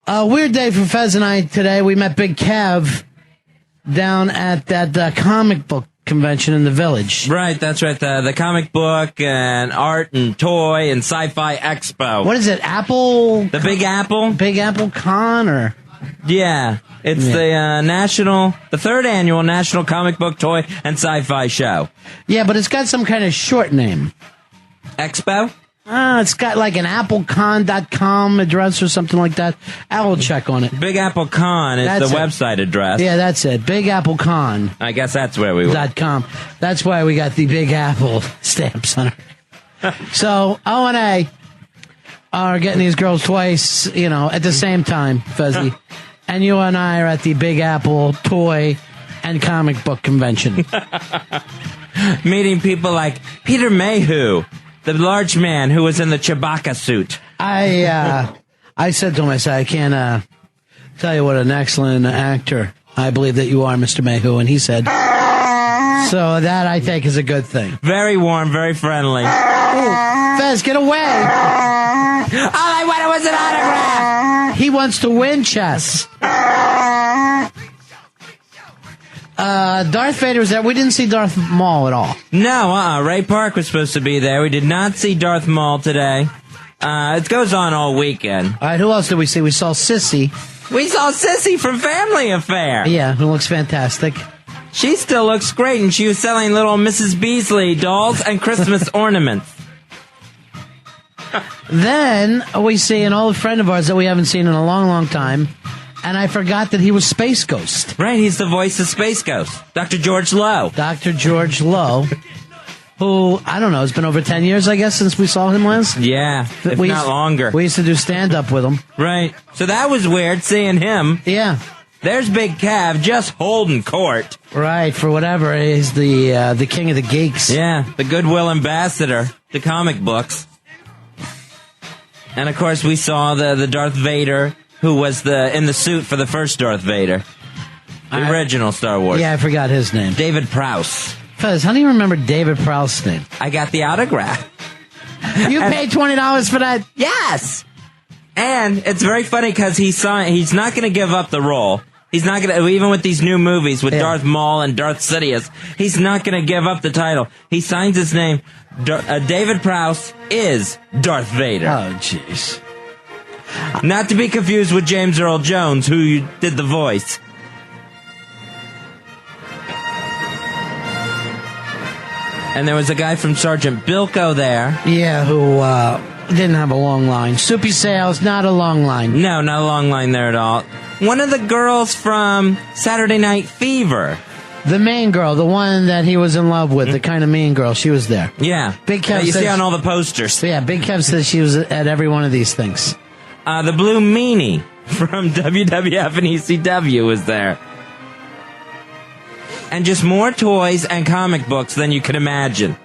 Weird day for Fez and I today. We met Big Kev down at that comic book convention in the Village. Right, that's right. The comic book and art and toy and sci-fi expo. What is it? Apple? The Big Apple? Big Apple Con or? Yeah. It's the third annual National Comic Book Toy and Sci-Fi Show. Yeah, but it's got some kind of short name. Expo? It's got like an applecon.com address or something like that. I will check on it. Big Apple Con is the website address. Yeah, that's it. Big Apple Con. I guess that's where we were. .com. That's why we got the Big Apple stamps on it. So, O and A are getting these girls twice, at the same time, Fuzzy. And you and I are at the Big Apple Toy and Comic Book Convention. Meeting people like Peter Mayhew, the large man who was in the Chewbacca suit. I said to him, I can't tell you what an excellent actor I believe that you are, Mr. Mayhew. And he said, so that I think is a good thing. Very warm, very friendly. Ooh, Fez, get away. All I wanted was an autograph. He wants to win chess. Darth Vader was there. We didn't see Darth Maul at all. No, Ray Park was supposed to be there. We did not see Darth Maul today. It goes on all weekend. All right, who else did we see? We saw Sissy. We saw Sissy from Family Affair. Yeah, who looks fantastic. She still looks great, and she was selling little Mrs. Beasley dolls and Christmas ornaments. Then we see an old friend of ours that we haven't seen in a long, long time. And I forgot that he was Space Ghost. Right, he's the voice of Space Ghost. Dr. George Lowe. Dr. George Lowe, who, I don't know, it's been over 10 years, I guess, since we saw him last? Yeah, if not longer. We used to do stand-up with him. Right. So that was weird, seeing him. Yeah. There's Big Cav just holding court. Right, for whatever. He's the king of the geeks. Yeah, the goodwill ambassador to comic books. And, of course, we saw the Darth Vader, who was in the suit for the first Darth Vader. The original Star Wars. Yeah, I forgot his name. David Prowse. Fez, how do you remember David Prowse's name? I got the autograph. You paid $20 for that? Yes! And it's very funny because he's not going to give up the role. He's not going to, even with these new movies with Darth Maul and Darth Sidious, he's not going to give up the title. He signs his name. David Prowse is Darth Vader. Oh, jeez. Not to be confused with James Earl Jones, who did the voice. And there was a guy from Sergeant Bilko there. Yeah, who didn't have a long line. Soupy Sales, not a long line. No, not a long line there at all. One of the girls from Saturday Night Fever. The main girl, the one that he was in love with, the kind of mean girl, she was there. Yeah. Big Kev you see on all the posters. Yeah, Big Kev says she was at every one of these things. The Blue Meanie from WWF and ECW was there. And just more toys and comic books than you could imagine.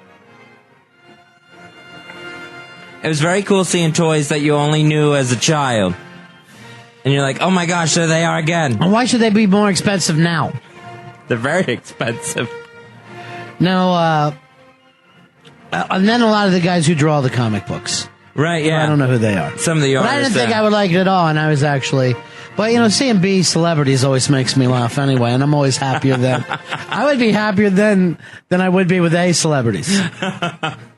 It was very cool seeing toys that you only knew as a child. And you're like, oh my gosh, there they are again. And why should they be more expensive now? They're very expensive. No, and then a lot of the guys who draw the comic books. Right, yeah. I don't know who they are. Some of the artists. But I didn't think I would like it at all, and I was actually... But, seeing B celebrities always makes me laugh anyway, and I'm always happier then. I would be happier then than I would be with A celebrities.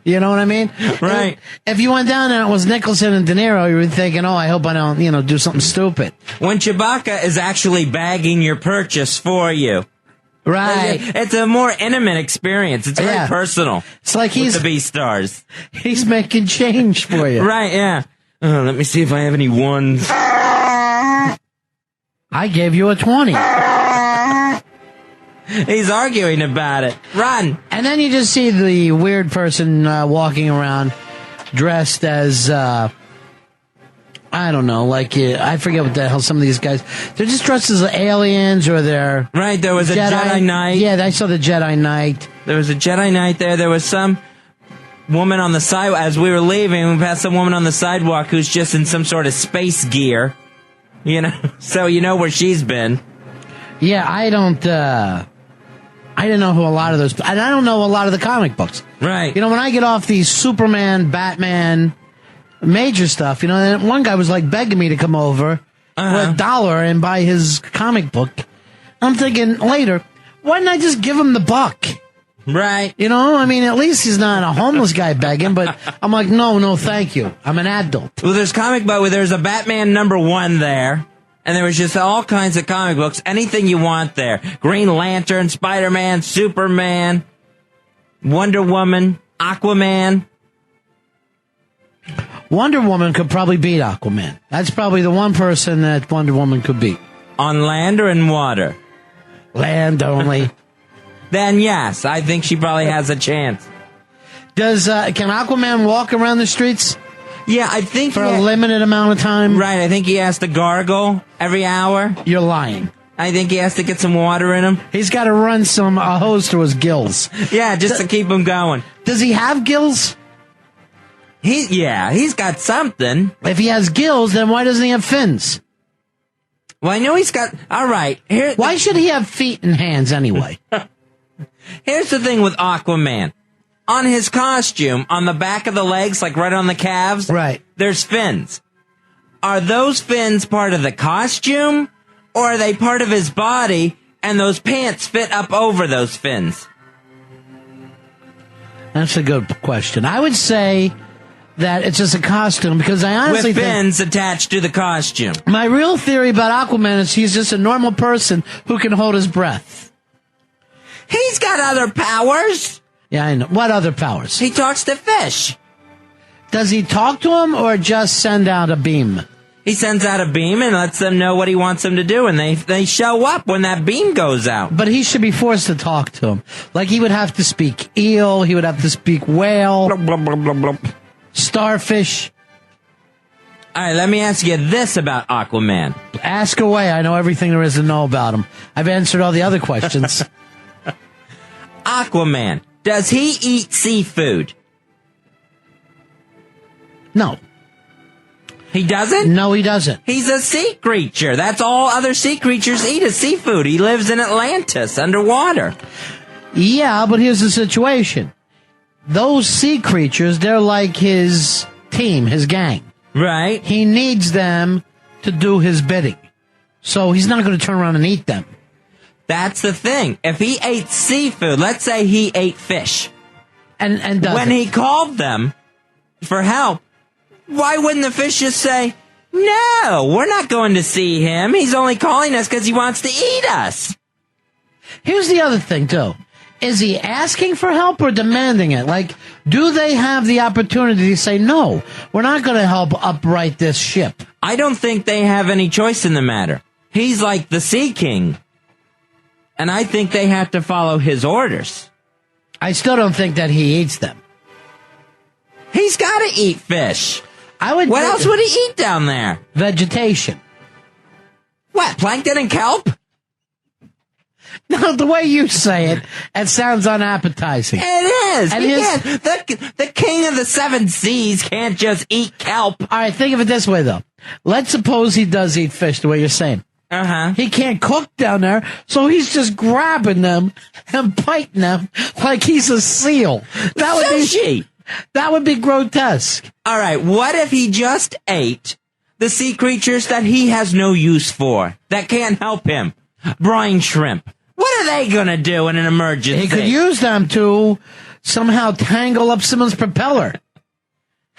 You know what I mean? Right. If you went down and it was Nicholson and De Niro, you were thinking, oh, I hope I don't, do something stupid. When Chewbacca is actually bagging your purchase for you. Right. It's a more intimate experience. It's very personal. It's like he's the B stars. He's making change for you. Right, yeah. Let me see if I have any ones. I gave you a 20. He's arguing about it. Run. And then you just see the weird person walking around dressed as, I don't know, I forget what the hell some of these guys, they're just dressed as aliens or they're... Right, there was a Jedi Knight. Yeah, I saw the Jedi Knight. There was a Jedi Knight there. There was some woman on the sidewalk. As we were leaving, we passed some woman on the sidewalk who's just in some sort of space gear. So you know where she's been. Yeah, I didn't know who a lot of those... And I don't know a lot of the comic books. Right. When I get off the Superman, Batman, major stuff, and one guy was begging me to come over for $1 and buy his comic book. I'm thinking later, why didn't I just give him the buck? Right. You know, I mean, at least he's not a homeless guy begging, but I'm like, no, thank you. I'm an adult. Well, there's comic book where there's a Batman #1 there, and there was just all kinds of comic books, anything you want there. Green Lantern, Spider-Man, Superman, Wonder Woman, Aquaman. Wonder Woman could probably beat Aquaman. That's probably the one person that Wonder Woman could beat. On land or in water? Land only. Then yes, I think she probably has a chance. Can Aquaman walk around the streets? Yeah, I think for a limited amount of time. Right, I think he has to gargle every hour. You're lying. I think he has to get some water in him. He's got to run a hose through his gills. Yeah, just to keep him going. Does he have gills? He's got something. If he has gills, then why doesn't he have fins? Well, I know he's got. All right, why should he have feet and hands anyway? Here's the thing with Aquaman. On his costume, on the back of the legs, like right on the calves, right, there's fins. Are those fins part of the costume, or are they part of his body, and those pants fit up over those fins? That's a good question. I would say that it's just a costume, because I honestly with fins attached to the costume. My real theory about Aquaman is he's just a normal person who can hold his breath. He's got other powers. Yeah, I know. What other powers? He talks to fish. Does he talk to them or just send out a beam? He sends out a beam and lets them know what he wants them to do, and they show up when that beam goes out. But he should be forced to talk to him. Like, he would have to speak eel, he would have to speak whale, blah, blah, blah, blah, blah. Starfish. All right, let me ask you this about Aquaman. Ask away. I know everything there is to know about him. I've answered all the other questions. Aquaman, does he eat seafood? No. He doesn't? No, he doesn't. He's a sea creature. That's all other sea creatures eat is seafood. He lives in Atlantis, underwater. Yeah, but here's the situation. Those sea creatures, they're like his team, his gang. Right. He needs them to do his bidding. So he's not going to turn around and eat them. That's the thing. If he ate seafood, let's say he ate fish. And when he called them for help, why wouldn't the fish just say, no, we're not going to see him. He's only calling us because he wants to eat us. Here's the other thing, too. Is he asking for help or demanding it? Like, do they have the opportunity to say, no, we're not going to help upright this ship? I don't think they have any choice in the matter. He's like the Sea King. And I think they have to follow his orders. I still don't think that he eats them. He's got to eat fish. What else would he eat down there? Vegetation. What, plankton and kelp? No, the way you say it, it sounds unappetizing. It is. The king of the seven seas can't just eat kelp. All right, think of it this way, though. Let's suppose he does eat fish the way you're saying. He can't cook down there, so he's just grabbing them and biting them like he's a seal. That would be grotesque. All right, what if he just ate the sea creatures that he has no use for, that can't help him? Brine shrimp. What are they going to do in an emergency? He could use them to somehow tangle up someone's propeller.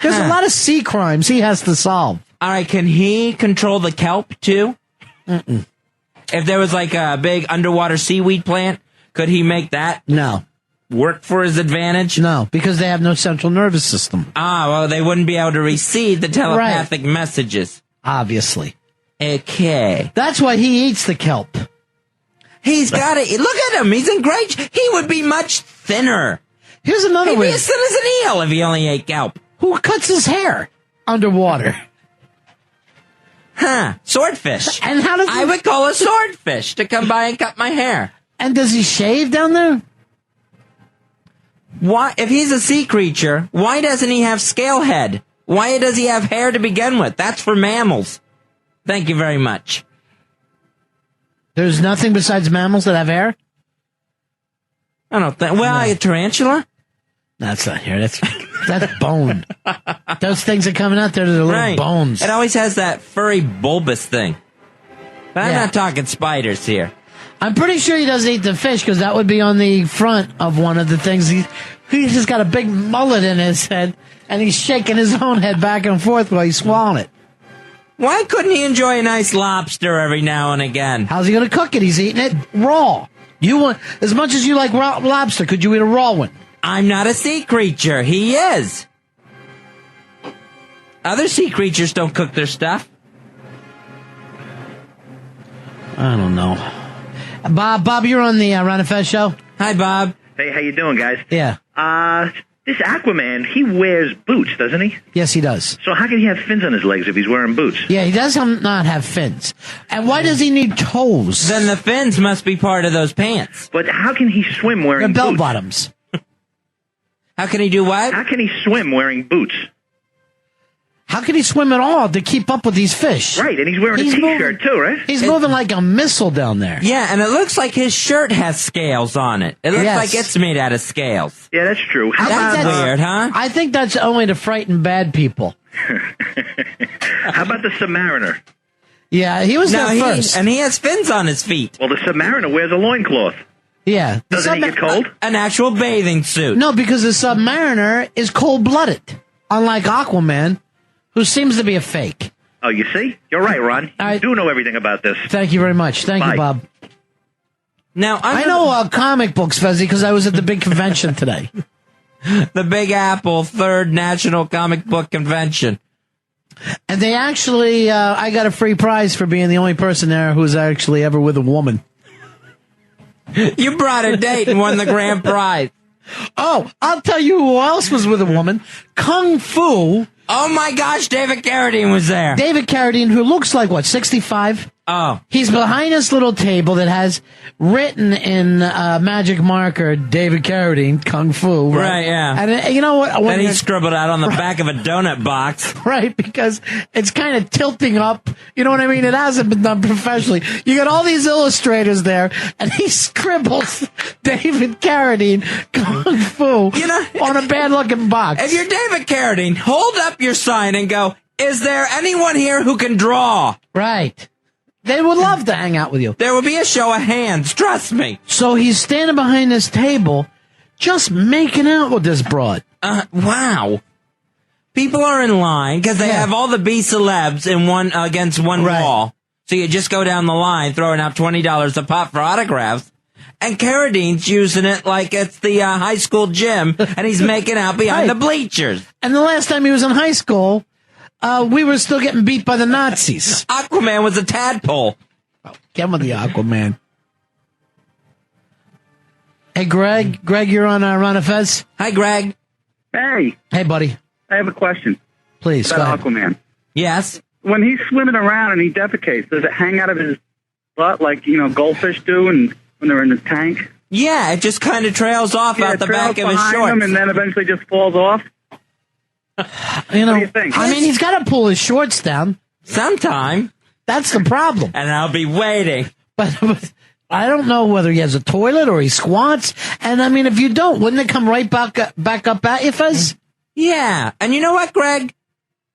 There's a lot of sea crimes he has to solve. All right, can he control the kelp, too? Mm-mm. If there was like a big underwater seaweed plant, could he make that work for his advantage? No, because they have no central nervous system. Ah, well, they wouldn't be able to receive the telepathic messages. Obviously. Okay. That's why he eats the kelp. He's got to... Look at him. He's in great... He would be much thinner. Here's another way. He'd be as thin as an eel if he only ate kelp. Who cuts his hair underwater? Swordfish. And how does I would call a swordfish to come by and cut my hair. And does he shave down there? Why? If he's a sea creature, why doesn't he have scale head? Why does he have hair to begin with? That's for mammals. Thank you very much. There's nothing besides mammals that have hair? I don't think. Well, a tarantula? That's not hair. That's bone. Those things are coming out there. They're little bones. It always has that furry bulbous thing. But I'm not talking spiders here. I'm pretty sure he doesn't eat the fish because that would be on the front of one of the things. He's just got a big mullet in his head, and he's shaking his own head back and forth while he's swallowing it. Why couldn't he enjoy a nice lobster every now and again? How's he going to cook it? He's eating it raw. You want as much as you like raw lobster. Could you eat a raw one? I'm not a sea creature. He is. Other sea creatures don't cook their stuff. I don't know. Bob, you're on the Ron and Fez show. Hi, Bob. Hey, how you doing, guys? Yeah. This Aquaman, he wears boots, doesn't he? Yes, he does. So how can he have fins on his legs if he's wearing boots? Yeah, he does not have fins. And why does he need toes? Then the fins must be part of those pants. But how can he swim wearing They're bell boots? bottoms. How can he do what? How can he swim wearing boots? How can he swim at all to keep up with these fish? Right, and he's wearing a T-shirt too, right? He's moving like a missile down there. Yeah, and it looks like his shirt has scales on it. It looks like it's made out of scales. Yeah, that's true. That's weird, huh? I think that's only to frighten bad people. How about the Submariner? Yeah, he was there first. And he has fins on his feet. Well, the Submariner wears a loincloth. Yeah. Doesn't he get cold? An actual bathing suit. No, because the Submariner is cold-blooded, unlike Aquaman, who seems to be a fake. Oh, you see? You're right, Ron. You do know everything about this. Thank you very much. Thank you, Bob. Now I know comic books, Fezzy, because I was at the big convention today. The Big Apple 3rd National Comic Book Convention. And they actually, I got a free prize for being the only person there who was actually ever with a woman. You brought a date and won the grand prize. Oh, I'll tell you who else was with a woman. Kung Fu. Oh my gosh, David Carradine was there. David Carradine, who looks like, 65? Oh. He's behind this little table that has written in magic marker, David Carradine, Kung Fu. Right, yeah. And you know what? And he scribbled out on the back of a donut box. Right, because it's kind of tilting up. You know what I mean? It hasn't been done professionally. You got all these illustrators there, and he scribbles David Carradine, Kung Fu, on a bad-looking box. If you're David Carradine, hold up your sign and go, is there anyone here who can draw? Right. They would love to hang out with you. There will be a show of hands, trust me. So he's standing behind this table, just making out with this broad. Wow. People are in line because they have all the B celebs in against one wall. So you just go down the line, throwing out $20 a pop for autographs. And Carradine's using it like it's the high school gym, and he's making out behind the bleachers. And the last time he was in high school, we were still getting beat by the Nazis. Aquaman was a tadpole. Get with the Aquaman. Hey, Greg. Greg, you're on Ron and Fez. Hi, Greg. Hey. Hey, buddy. I have a question. Please, about Aquaman. Yes? When he's swimming around and he defecates, does it hang out of his butt like, goldfish do and when they're in the tank? Yeah, it just kind of trails off out the back of his shorts. Him and then eventually just falls off? What do you think? I mean, he's got to pull his shorts down. Sometime. That's the problem. And I'll be waiting. But I don't know whether he has a toilet or he squats. And I mean, if you don't, wouldn't it come right back up at you, Fez? Yeah. And you know what, Greg?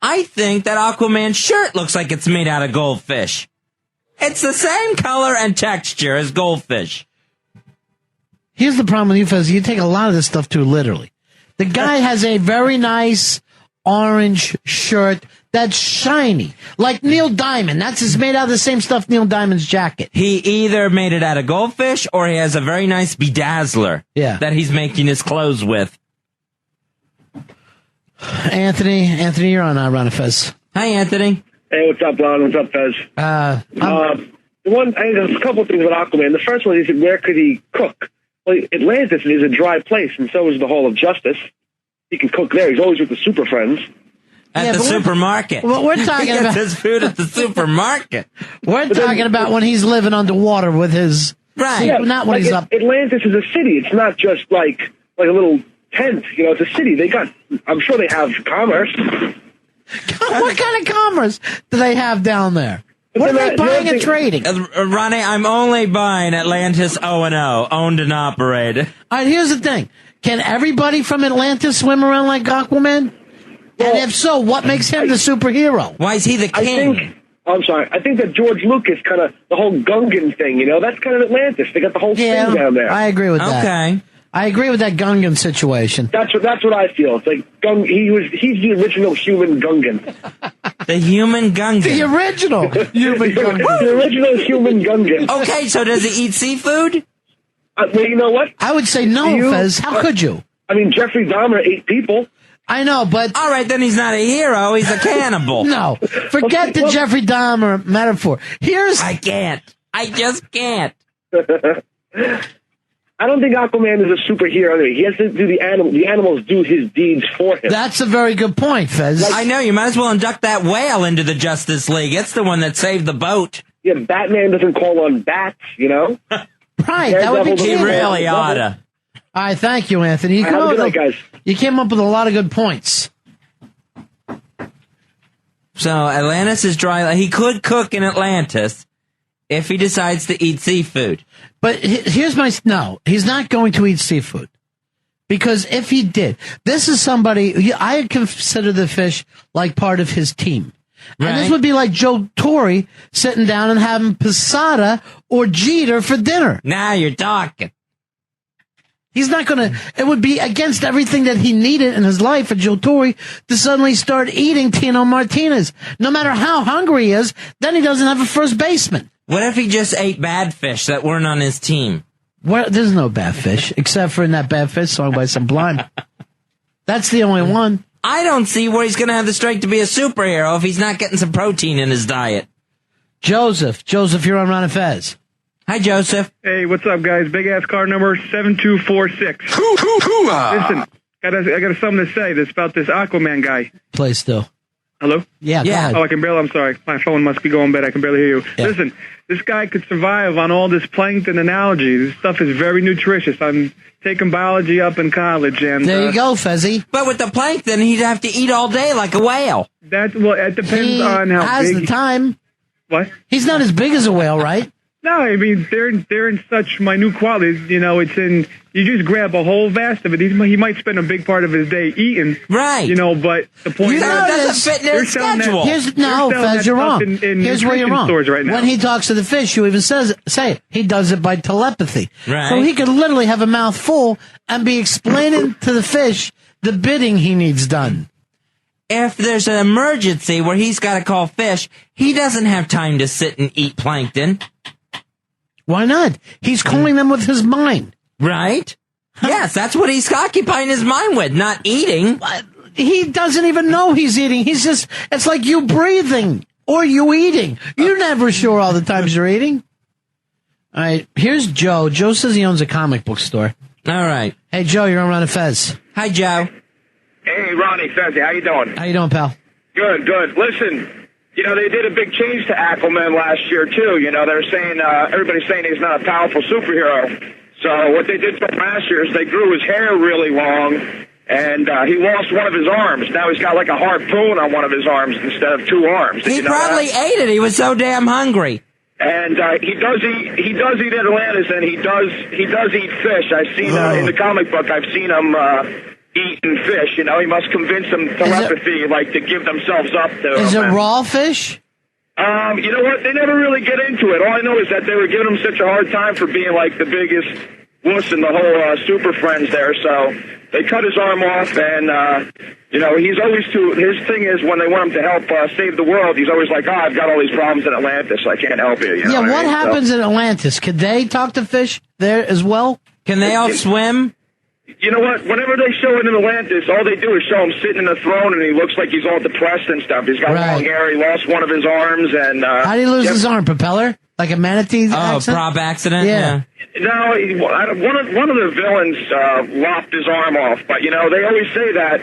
I think that Aquaman's shirt looks like it's made out of goldfish. It's the same color and texture as goldfish. Here's the problem with you, Fez. You take a lot of this stuff too literally. The guy has a very nice orange shirt that's shiny, like Neil Diamond. It's made out of the same stuff Neil Diamond's jacket. He either made it out of goldfish or he has a very nice bedazzler that he's making his clothes with. Anthony, you're on Ron and Fez. Hi, Anthony. Hey, what's up, Ron? What's up, Fez? There's a couple of things about Aquaman. The first one is, where could he cook? Well, Atlantis is a dry place, and so is the Hall of Justice. He can cook there. He's always with the Super Friends. At the supermarket. What we're talking he gets about his food at the supermarket. We're talking about when he's living underwater with his not when he's up. Atlantis is a city. It's not just like a little tent. It's a city. I'm sure they have commerce. What kind of commerce do they have down there? What are they buying and trading? Ronnie, I'm only buying Atlantis O&O, owned and operated. All right, here's the thing. Can everybody from Atlantis swim around like Aquaman? Well, and if so, what makes him the superhero? Why is he the king? I'm sorry. I think that George Lucas kind of, the whole Gungan thing, you know, that's kind of Atlantis. They got the whole thing down there. I agree with that. Okay. I agree with that Gungan situation. That's what I feel. It's like he's the original human Gungan. The human Gungan. The original human Gungan. The original human Gungan. Okay, so does he eat seafood? Well, you know what? I would say no, Fez. How could you? I mean, Jeffrey Dahmer ate people. I know, but... All right, then he's not a hero. He's a cannibal. No. Forget the Jeffrey Dahmer metaphor. I can't. I just can't. I don't think Aquaman is a superhero. He has to do the animals do his deeds for him. That's a very good point, Fez. I know. You might as well induct that whale into the Justice League. It's the one that saved the boat. Yeah, Batman doesn't call on bats, you know? Right, that would be He cool. really oughta. All right, thank you, Anthony. You, Have a good night, guys. You came up with a lot of good points. So Atlantis is dry. He could cook in Atlantis if he decides to eat seafood. But here's my... No, he's not going to eat seafood. Because if he did, this is somebody... I consider the fish like part of his team. Right. And this would be like Joe Torre sitting down and having Posada or Jeter for dinner. Now you're talking. He's not going to... It would be against everything that he needed in his life for Joe Torre to suddenly start eating Tino Martinez. No matter how hungry he is, then he doesn't have a first baseman. What if he just ate bad fish that weren't on his team? Well, there's no bad fish, except for in that Bad Fish song by Sublime. That's the only one. I don't see where he's going to have the strength to be a superhero if he's not getting some protein in his diet. Joseph, you're on Ron and Fez. Hi, Joseph. Hey, what's up, guys? Big ass car number 7246. Listen, I got something to say. This about this Aquaman guy. Play still. Hello? Yeah, go ahead. Oh, I'm sorry. My phone must be going bad. I can barely hear you. Yeah. Listen, this guy could survive on all this plankton analogy. This stuff is very nutritious. I'm taking biology up in college. And There you go, Fezzy. But with the plankton, he'd have to eat all day like a whale. It depends He on how has big. the time. What? He's not as big as a whale, right? No, I mean, they're in such minute qualities. You know, it's in, you just grab a whole vast of it. He might spend a big part of his day eating. Right. You know, but the point is, That doesn't fit in his schedule. Fez, you're wrong. Here's where you're wrong. Stores right now. When he talks to the fish, you even say it. He does it by telepathy. Right. So he could literally have a mouth full and be explaining to the fish the bidding he needs done. If there's an emergency where he's got to call fish, he doesn't have time to sit and eat plankton. Why not? He's calling them with his mind. Right? Yes, that's what he's occupying his mind with, not eating. He doesn't even know he's eating. He's just, it's like you breathing or you eating. You're never sure all the times you're eating. All right, here's Joe. Joe says he owns a comic book store. All right. Hey, Joe, you're on Ron and Fez. Hi, Joe. Hey, Ronnie, Fezzi, how you doing? How you doing, pal? Good, good. Listen, you know, they did a big change to Aquaman last year, too. You know, they're saying, everybody's saying he's not a powerful superhero. So what they did for last year is they grew his hair really long, and he lost one of his arms. Now he's got like a harpoon on one of his arms instead of two arms. Did He you know probably that? ate it. He was so damn hungry. And he does eat Atlantis, and he does eat fish. I've seen in the comic book, I've seen him eating fish. You know, he must convince them telepathy, like to give themselves up to Is it him. raw fish? You know what? They never really get into it. All I know is that they were giving him such a hard time for being like the biggest wuss in the whole Super Friends there. So they cut his arm off, and you know, he's always his thing is when they want him to help save the world, he's always like, I've got all these problems in Atlantis, I can't help you. You know Yeah, what what I mean? happens in Atlantis? Could they talk to fish there as well? Can they all swim? You know what? Whenever they show it in Atlantis, all they do is show him sitting in the throne, and he looks like he's all depressed and stuff. He's got long hair. He lost one of his arms, and how did he lose his arm? Propeller? Like a manatee accident? Prop accident? Yeah. No, one of the villains lopped his arm off, but you know they always say that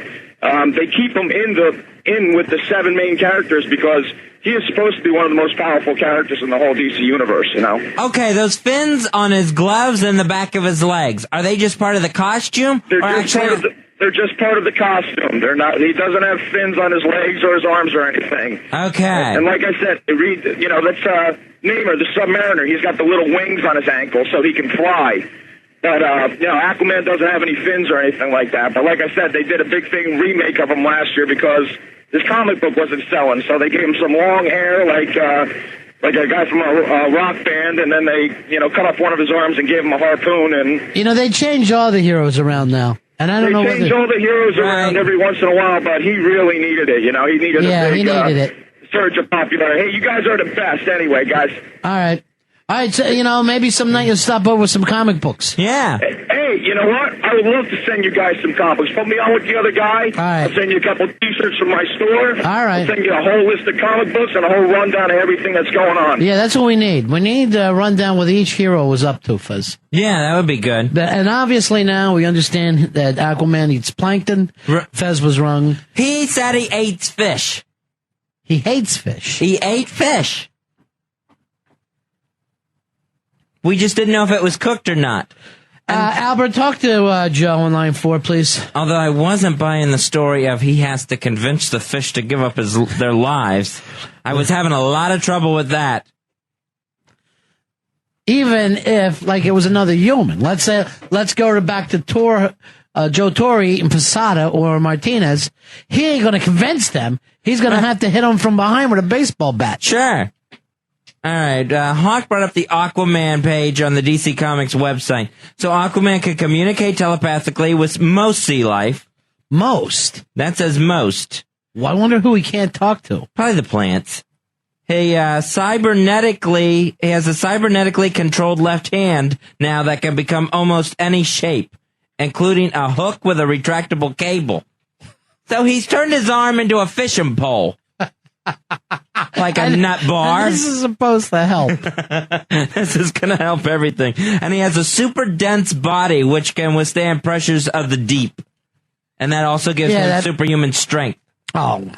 they keep him in with the 7 main characters because he is supposed to be one of the most powerful characters in the whole DC universe. You know. Okay, those fins on his gloves and the back of his legs, are they just part of the costume? They're just part of the costume. They're not. He doesn't have fins on his legs or his arms or anything. Okay. And like I said, that's Namor, the Submariner. He's got the little wings on his ankles so he can fly. But Aquaman doesn't have any fins or anything like that. But like I said, they did a big remake of him last year because his comic book wasn't selling, so they gave him some long hair, like a guy from a rock band, and then they, cut off one of his arms and gave him a harpoon. And they change all the heroes around now, and I don't know. They change all the heroes around every once in a while, but he really needed it. He needed a big surge of popularity. Hey, you guys are the best, anyway, guys. All right. All right, so, maybe some night you'll stop over with some comic books. Yeah. Hey, you know what? I would love to send you guys some comics. Put me on with the other guy. All right. I'll send you a couple T-shirts from my store. All right. I'll send you a whole list of comic books and a whole rundown of everything that's going on. Yeah, that's what we need. We need a rundown what each hero was up to, Fuzz. Yeah, that would be good. And obviously now we understand that Aquaman eats plankton. Fez was wrong. He said he ate fish. He hates fish. He ate fish. We just didn't know if it was cooked or not. Albert, talk to Joe on line 4, please. Although I wasn't buying the story of he has to convince the fish to give up their lives. I was having a lot of trouble with that. Even if, it was another human. Let's go back to Joe Torre eating Posada or Martinez. He ain't going to convince them. He's going to have to hit them from behind with a baseball bat. Sure. All right, Hawk brought up the Aquaman page on the DC Comics website. So Aquaman can communicate telepathically with most sea life. Most? That says most. Well, I wonder who he can't talk to. Probably the plants. He has a cybernetically controlled left hand now that can become almost any shape, including a hook with a retractable cable. So he's turned his arm into a fishing pole. Like a nut bar. This is supposed to help. This is going to help everything. And he has a super dense body which can withstand pressures of the deep. And that also gives him superhuman strength. Oh.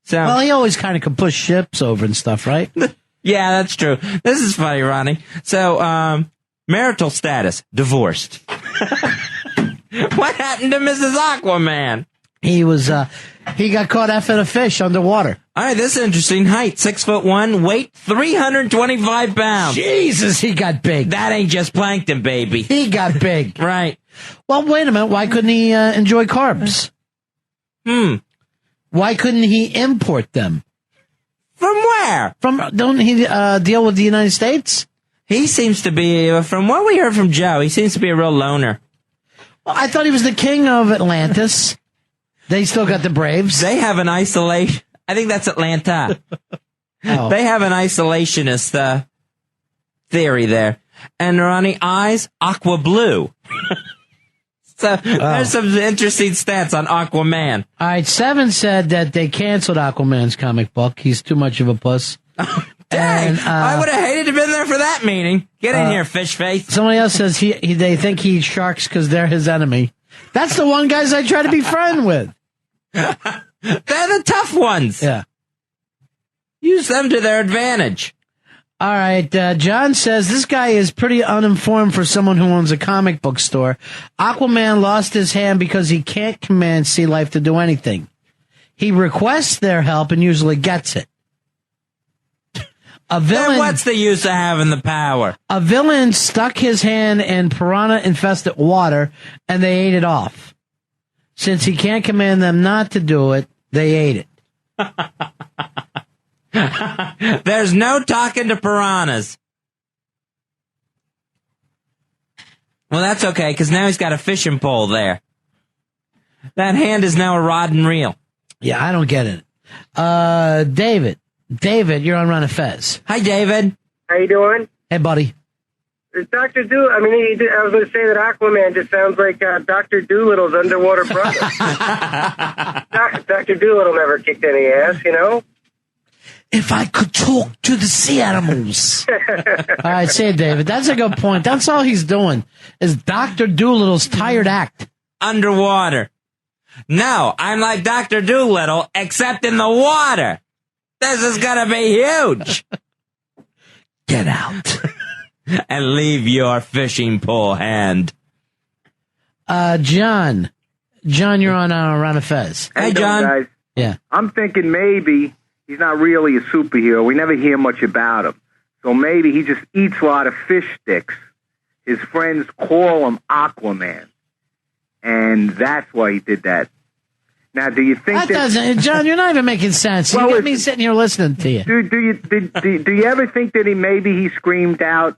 So, well, he always kind of could push ships over and stuff, right? Yeah, that's true. This is funny, Ronnie. So, marital status, divorced. What happened to Mrs. Aquaman? He was, he got caught effing a fish underwater. All right, this is interesting. Height, 6'1", weight 325 pounds. Jesus, he got big. That ain't just plankton, baby. He got big. Right. Well, wait a minute. Why couldn't he enjoy carbs? Why couldn't he import them? From where? Don't he deal with the United States? He seems to be, from what we heard from Joe, he seems to be a real loner. Well, I thought he was the king of Atlantis. They still got the Braves. They have an isolation. I think that's Atlanta. Oh. They have an isolationist theory there. And Ronnie, eyes, aqua blue. So there's some interesting stats on Aquaman. All right, 7 said that they canceled Aquaman's comic book. He's too much of a puss. Dang, I would have hated to have been there for that meeting. Get in here, fish face. Somebody else says they think he eats sharks because they're his enemy. That's the one guys I try to be friend with. They're the tough ones. Yeah. Use them to their advantage. All right, John says this guy is pretty uninformed for someone who owns a comic book store. Aquaman lost his hand because he can't command sea life to do anything. He requests their help and usually gets it. A villain. Then what's the use of having the power? A villain stuck his hand in piranha-infested water, and they ate it off. Since he can't command them not to do it, they ate it. There's no talking to piranhas. Well, that's okay, because now he's got a fishing pole there. That hand is now a rod and reel. Yeah, I don't get it. David, you're on Run of Fez. Hi, David. How you doing? Hey, buddy. Dr. Doolittle, I was going to say that Aquaman just sounds like Dr. Doolittle's underwater brother. Dr. Doolittle never kicked any ass, you know? If I could talk to the sea animals. All right, say it, David. That's a good point. That's all he's doing is Dr. Doolittle's tired act. Underwater. No, I'm like Dr. Doolittle, except in the water. This is going to be huge. Get out. And leave your fishing pole hand. John, you're on Run of Fez. Hey, John. Guys. Yeah. I'm thinking maybe he's not really a superhero. We never hear much about him. So maybe he just eats a lot of fish sticks. His friends call him Aquaman. And that's why he did that. Now, do you think That doesn't, John, you're not even making sense. Well, You get me sitting here listening to you. Do you ever think that maybe he screamed out,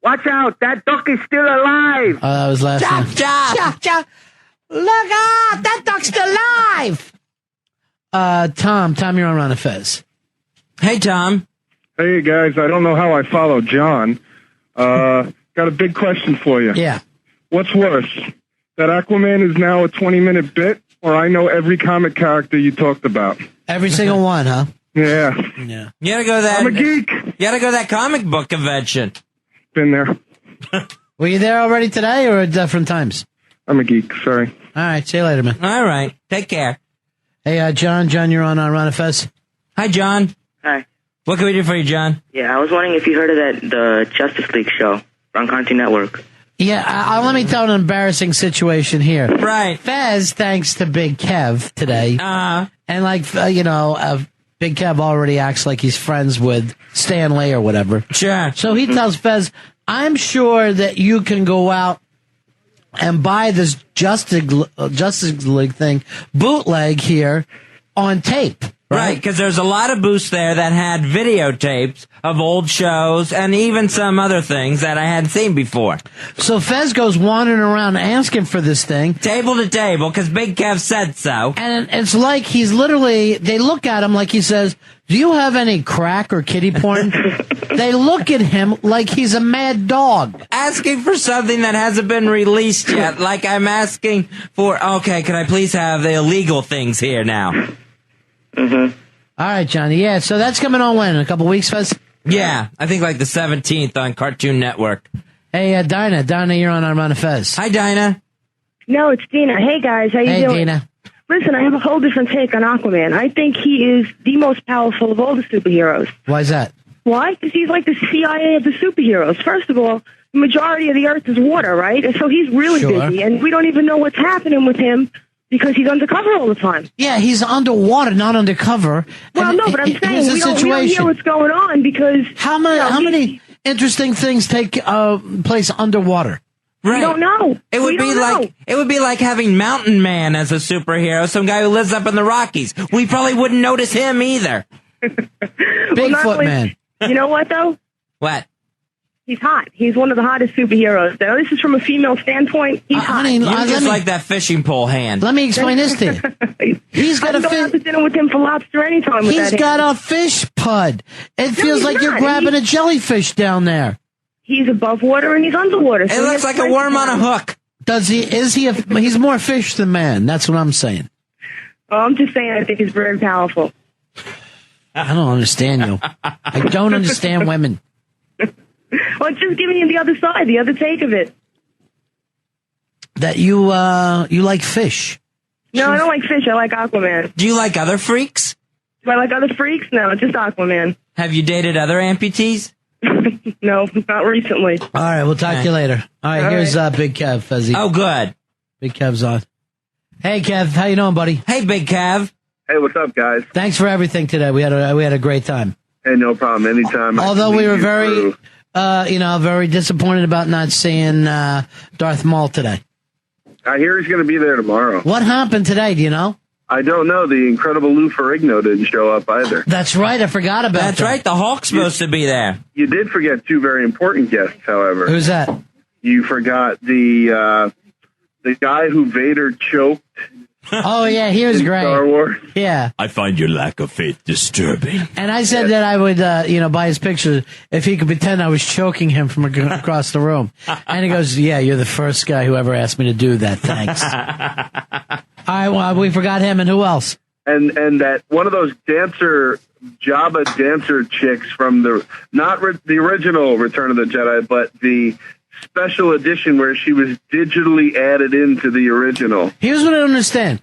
"Watch out, that duck is still alive"? Oh, that was last time. Chop. Look out, that duck's still alive. Tom, you're on Ron and Fez. Hey, Tom. Hey, guys, I don't know how I follow John. Got a big question for you. Yeah. What's worse, that Aquaman is now a 20-minute bit, or I know every comic character you talked about? Every single one, huh? Yeah. Yeah. You gotta go to that. I'm a geek. You gotta go to that comic book convention. Been there. Were you there already today or at different times? I'm a geek, sorry. All right, see you later, man. All right. Take care. Hey, John, you're on Ron and Fez. Hi, John. Hi. What can we do for you, John? Yeah, I was wondering if you heard of the Justice League show on Cartoon Network. Yeah, let me tell an embarrassing situation here. Right. Fez, thanks to Big Kev today. And Big Kev already acts like he's friends with Stan Lee or whatever. Sure. So he tells Fez, I'm sure that you can go out and buy this Justice League thing, bootleg here, on tape. Right, because there's a lot of booths there that had videotapes of old shows and even some other things that I hadn't seen before. So Fez goes wandering around asking for this thing. Table to table, because Big Kev said so. And it's like he's literally, they look at him like he says, do you have any crack or kitty porn? They look at him like he's a mad dog. Asking for something that hasn't been released yet, like I'm asking for, okay, can I please have the illegal things here now? Mm-hmm. All right, Johnny. Yeah, so that's coming on when? In a couple weeks, Fez? Yeah, I think like the 17th on Cartoon Network. Hey, Dinah. Dinah, you're on Ron and Fez. Hi, Dinah. No, it's Dina. Hey, guys. How you Hey, doing? Dina. Listen, I have a whole different take on Aquaman. I think he is the most powerful of all the superheroes. Why is that? Why? Because he's like the CIA of the superheroes. First of all, the majority of the Earth is water, right? And so he's really busy, and we don't even know what's happening with him because he's undercover all the time. Yeah, he's underwater, not undercover. Well, no, but I'm saying we don't hear what's going on because... How many interesting things take place underwater? Right. We don't know. It would be like having Mountain Man as a superhero, some guy who lives up in the Rockies. We probably wouldn't notice him either. Bigfoot Man. You know what, though? What? He's hot. He's one of the hottest superheroes. Now, this is from a female standpoint. He's hot. You just like that fishing pole hand. Let me explain this to you. He's got I can go out to dinner with him for lobster anytime with He's that got hand. a fish pud. It feels he's like you're not. grabbing a jellyfish down there. He's above water and he's underwater. It looks like a worm on a hook. Does he? Is he? He's more fish than man. That's what I'm saying. Oh, I'm just saying I think he's very powerful. I don't understand you. I don't understand women. Well, just giving you the other side, the other take of it. That you like fish. No, I don't like fish. I like Aquaman. Do you like other freaks? Do I like other freaks? No, just Aquaman. Have you dated other amputees? No, not recently. All right, we'll talk to you later. All right, here's Big Kev, Fuzzy. Oh, good. Big Kev's on. Hey, Kev, how you doing, buddy? Hey, Big Kev. Hey, what's up, guys? Thanks for everything today. We had a great time. Hey, no problem. Anytime. Although we were very, very disappointed about not seeing Darth Maul today. I hear he's going to be there tomorrow. What happened today? Do you know? I don't know. The incredible Lou Ferrigno didn't show up either. That's right. I forgot about that. That's right. The Hulk's supposed to be there. You did forget two very important guests, however. Who's that? You forgot the guy who Vader choked. Oh, yeah, he was great. Star Wars. Yeah. I find your lack of faith disturbing. And I said that I would, buy his picture if he could pretend I was choking him from across the room. And he goes, yeah, you're the first guy who ever asked me to do that. Thanks. All right, well, we forgot him. And who else? And that one of those Jabba dancer chicks from the original Return of the Jedi, but the special edition where she was digitally added into the original. Here's what I don't understand.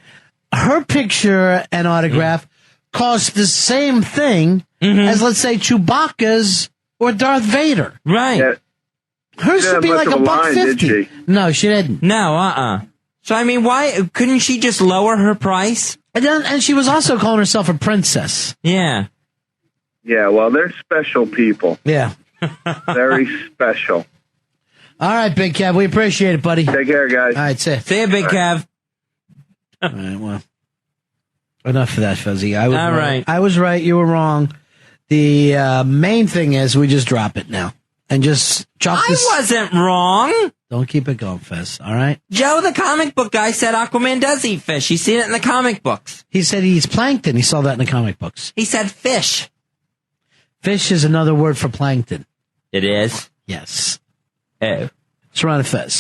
Her picture and autograph cost the same thing as, let's say, Chewbacca's or Darth Vader. Right. Yeah. Hers should be like $1.50. No, she didn't. No, So, I mean, why couldn't she just lower her price? And she was also calling herself a princess. Yeah. Yeah, well, they're special people. Yeah. Very special. All right, Big Kev. We appreciate it, buddy. Take care, guys. All right, see ya. See ya, Big Kev. All right, well. Enough of that, Fuzzy. I was All right. I was right. You were wrong. The main thing is we just drop it now and just chalk this. I wasn't wrong. Don't keep it going, Fez. All right. Joe, the comic book guy, said Aquaman does eat fish. He's seen it in the comic books. He said he eats plankton. He saw that in the comic books. He said fish. Fish is another word for plankton. It is? Yes. Oh. It's Ron and Fez.